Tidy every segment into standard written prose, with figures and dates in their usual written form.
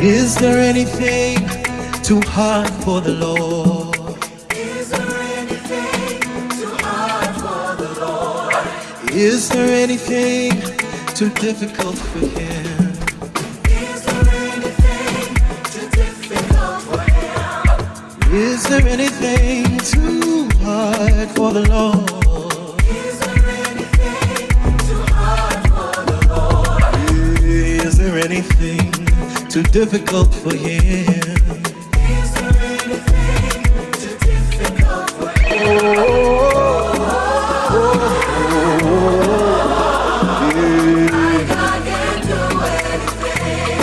Is there anything too hard for the Lord? Is there anything too hard for the Lord? Is there anything too difficult for Him? Is there anything too difficult for Him? Is there anything too hard for the Lord? Is there anything too hard for the Lord? Is there anything too difficult for Him? Is there anything too difficult for Him? My God can do anything.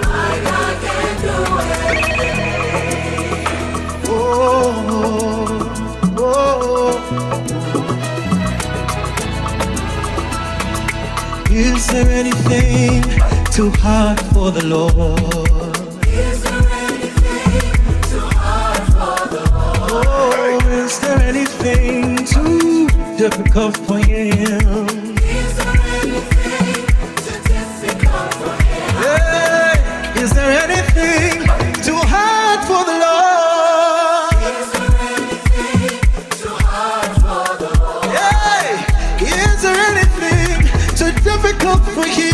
My God can do Is there anything too hard for the Lord? Is there anything too hard for the Lord? Oh, is there anything too difficult for Him? Is there anything too difficult for Him? Hey, is there anything too hard for the Lord? Is there anything too hard for the Lord? Hey, is there anything too difficult for Him?